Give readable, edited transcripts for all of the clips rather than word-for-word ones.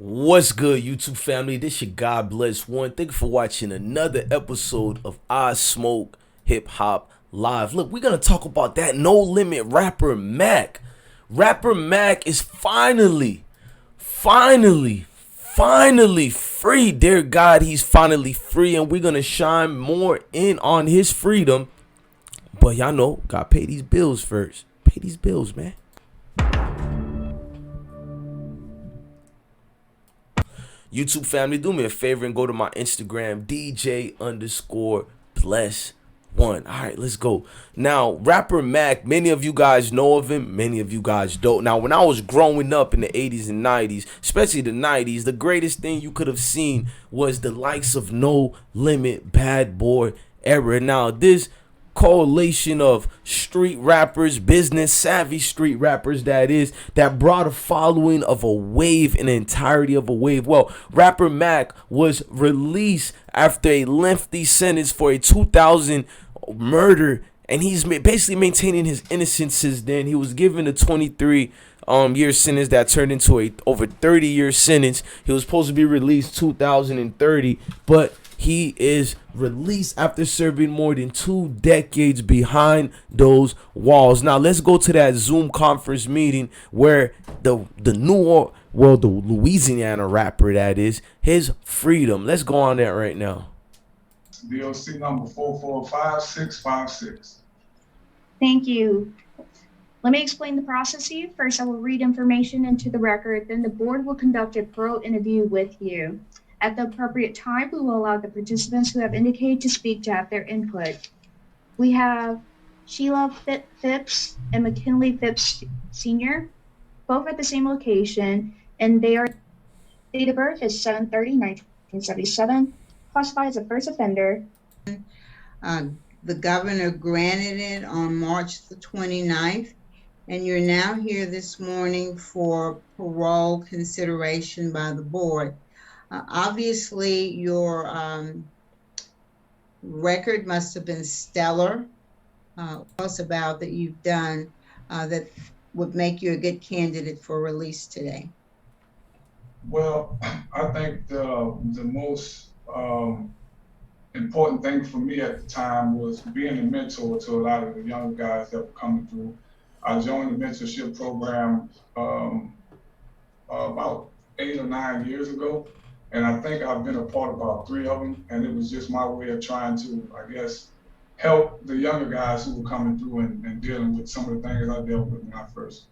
What's good, YouTube family? This your God Bless One. Thank you for watching another episode of I Smoke Hip Hop Live. Look, we're gonna talk about that No Limit rapper Mac. Rapper Mac is finally free. Dear God, he's finally free, and we're gonna shine more in on his freedom. But y'all know, gotta pay these bills first. Pay these bills, man. YouTube family, do me a favor and go to my Instagram, DJ_bless1. All right, let's go. Now, rapper Mac, many of you guys know of him, many of you guys don't. Now, when I was growing up in the 80s and 90s, especially the 90s, the greatest thing you could have seen was the likes of No Limit, Bad Boy era. Now, this coalition of street rappers, business savvy street rappers, that brought a following of a wave, an entirety of a wave. Well, rapper Mac was released after a lengthy sentence for a 2000 murder, and he's basically maintaining his innocence since then. He was given a 23 year sentence that turned into a over 30-year sentence. He was supposed to be released 2030, but he is released after serving more than 2 decades behind those walls. Now let's go to that Zoom conference meeting where the Louisiana rapper, that is his freedom. Let's go on that right now. DOC number 445656. Thank you. Let me explain the process to you. First, I will read information into the record. Then the board will conduct a parole interview with you. At the appropriate time, we will allow the participants who have indicated to speak to have their input. We have Sheila Phipps and Mickinley Phipps Sr., both at the same location, and their date of birth is 7/30/1977, classified as a first offender. The governor granted it on March the 29th, and you're now here this morning for parole consideration by the board. Obviously, your record must have been stellar. Tell us about that you've done that would make you a good candidate for release today. Well, I think the most important thing for me at the time was being a mentor to a lot of the young guys that were coming through. I joined the mentorship program about 8 or 9 years ago. And I think I've been a part of about 3 of them. And it was just my way of trying to, I guess, help the younger guys who were coming through and dealing with some of the things I dealt with when I first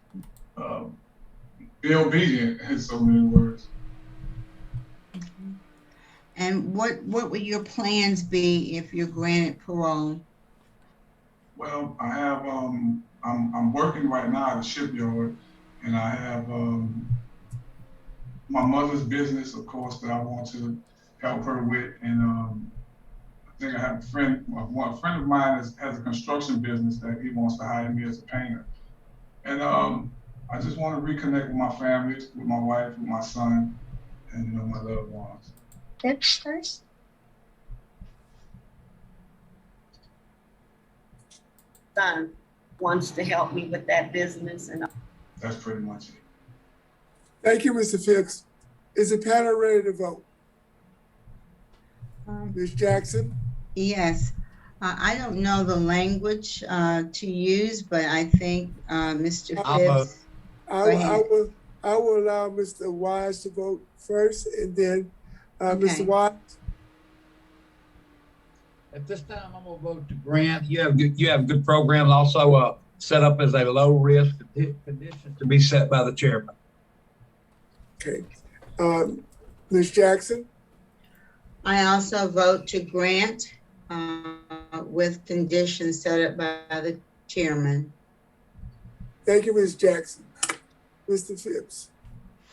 be obedient, in so many words. And what would your plans be if you're granted parole? Well, I have, I'm working right now at a shipyard, and I have my mother's business, of course, that I want to help her with. And I think I have a friend of mine has a construction business that he wants to hire me as a painter. And I just want to reconnect with my family, with my wife, with my son, and my loved ones. Phipps first. Son wants to help me with that business, and That's pretty much it. Thank you, Mr. Phipps. Is the panel ready to vote? Ms. Jackson? Yes. I don't know the language to use, but I think Mr. Phipps. I will allow Mr. Wise to vote first, and then Okay. Mr. Wise. At this time, I'm gonna vote to grant. You have good programs also set up as a low risk condition to be set by the chairman. Okay. Ms. Jackson? I also vote to grant with conditions set up by the chairman. Thank you, Ms. Jackson. Mr. Phipps,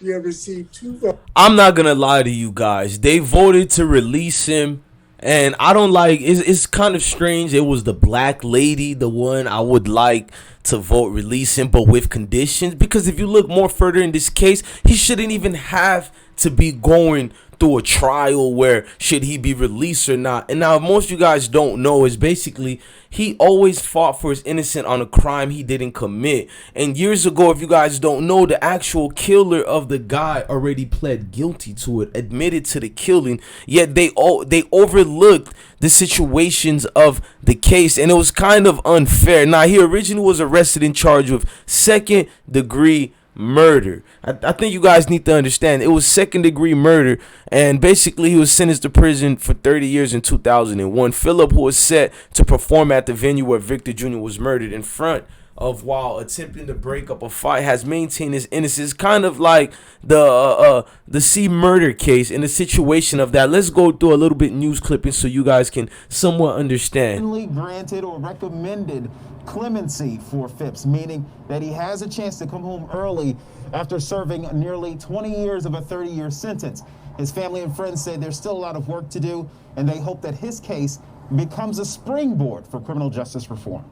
you have received 2 votes. I'm not gonna lie to you guys. They voted to release him, and I don't like. It's kind of strange. It was the black lady, the one I would like to vote release him, but with conditions. Because if you look more further in this case, he shouldn't even have to be going through a trial where should he be released or not. And now most of you guys don't know is basically he always fought for his innocent on a crime he didn't commit. And years ago, if you guys don't know, the actual killer of the guy already pled guilty to it, admitted to the killing, yet they overlooked the situations of the case, and it was kind of unfair. Now, he originally was arrested and charged with second-degree murder. I think you guys need to understand it was second-degree murder, and basically he was sentenced to prison for 30 years in 2001. Philip, who was set to perform at the venue where Victor Jr. was murdered in front of while attempting to break up a fight, has maintained his innocence, kind of like the C murder case in the situation of that. Let's go through a little bit news clipping so you guys can somewhat understand. Granted or recommended clemency for Phipps, meaning that he has a chance to come home early after serving nearly 20 years of a 30-year sentence. His family and friends say there's still a lot of work to do, and they hope that his case becomes a springboard for criminal justice reform.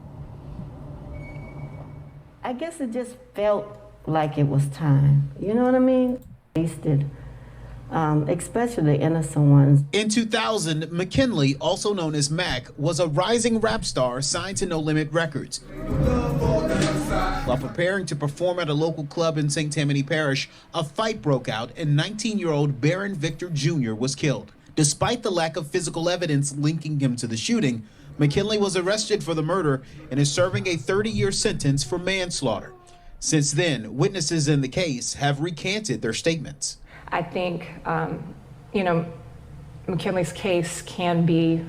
I guess it just felt like it was time. You know what I mean? Wasted, especially innocent ones. In 2000, Mickinley, also known as Mac, was a rising rap star signed to No Limit Records. While preparing to perform at a local club in St. Tammany Parish, a fight broke out and 19-year-old Baron Victor Jr. was killed. Despite the lack of physical evidence linking him to the shooting, Mickinley was arrested for the murder and is serving a 30-year sentence for manslaughter. Since then, witnesses in the case have recanted their statements. I think, McKinley's case can be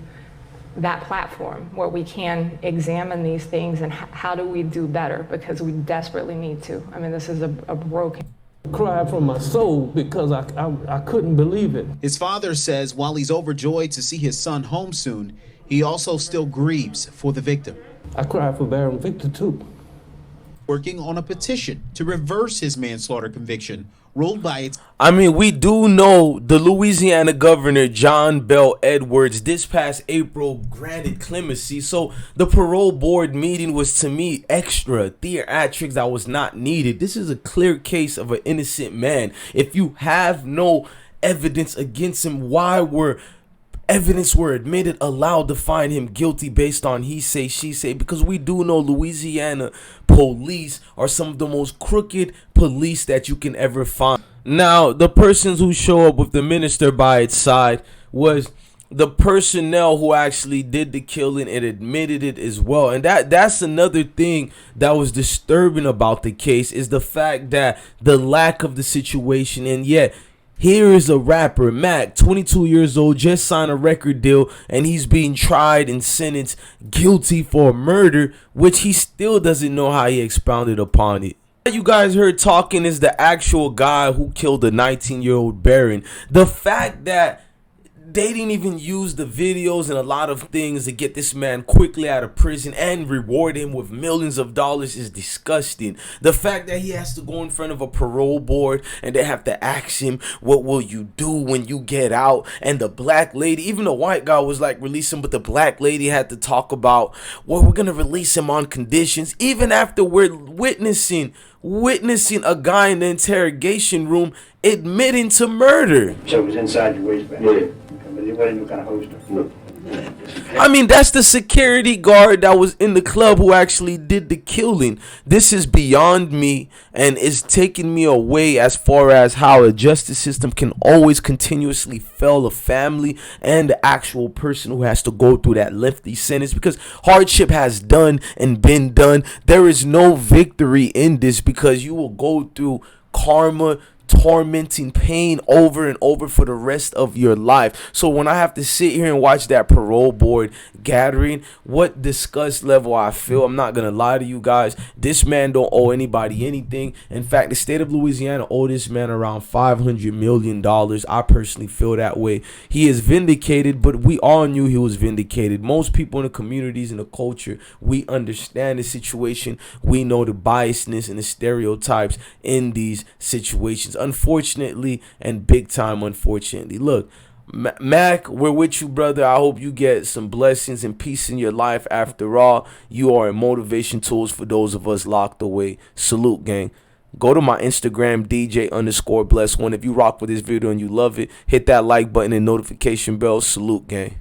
that platform where we can examine these things and how do we do better, because we desperately need to. I mean, this is a broken... Cried from my soul because I couldn't believe it. His father says while he's overjoyed to see his son home soon, he also still grieves for the victim. I cried for Baron Victor too. Working on a petition to reverse his manslaughter conviction, ruled by its... I mean, we do know the Louisiana governor, John Bel Edwards, this past April granted clemency. So the parole board meeting was, to me, extra theatrics that was not needed. This is a clear case of an innocent man. If you have no evidence against him, why were evidence were admitted, allowed to find him guilty based on he say, she say? Because we do know Louisiana police are some of the most crooked police that you can ever find. Now, the persons who show up with the minister by its side was the personnel who actually did the killing and admitted it as well. And that's another thing that was disturbing about the case, is the fact that the lack of the situation. And yet here is a rapper, Mac, 22 years old, just signed a record deal, and he's being tried and sentenced guilty for murder, which he still doesn't know how he expounded upon it. You guys heard talking is the actual guy who killed the 19-year-old Baron. The fact that they didn't even use the videos and a lot of things to get this man quickly out of prison and reward him with millions of dollars is disgusting. The fact that he has to go in front of a parole board and they have to ask him, what will you do when you get out? And the black lady, even the white guy was like, release him, but the black lady had to talk about, well, we're going to release him on conditions, even after we're witnessing a guy in the interrogation room admitting to murder. So it was inside your waistband? Yeah. But it wasn't no kind of holster? No. I mean, that's the security guard that was in the club who actually did the killing. This is beyond me, and it's taking me away as far as how a justice system can always continuously fail a family and the actual person who has to go through that lengthy sentence, because hardship has done and been done. There is no victory in this, because you will go through karma, tormenting pain over and over for the rest of your life. So when I have to sit here and watch that parole board gathering, what disgust level I feel. I'm not gonna lie to you guys, this man don't owe anybody anything. In fact, the state of Louisiana owe this man around $500 million. I personally feel that way. He is vindicated, but we all knew he was vindicated. Most people in the communities and the culture, we understand the situation. We know the biasness and the stereotypes in these situations, unfortunately, and big time unfortunately. Look, Mac, we're with you, brother. I hope you get some blessings and peace in your life. After all, you are a motivation tools for those of us locked away. Salute, gang. Go to my Instagram, DJ_bless1. If you rock with this video and you love it, hit that like button and notification bell. Salute, gang.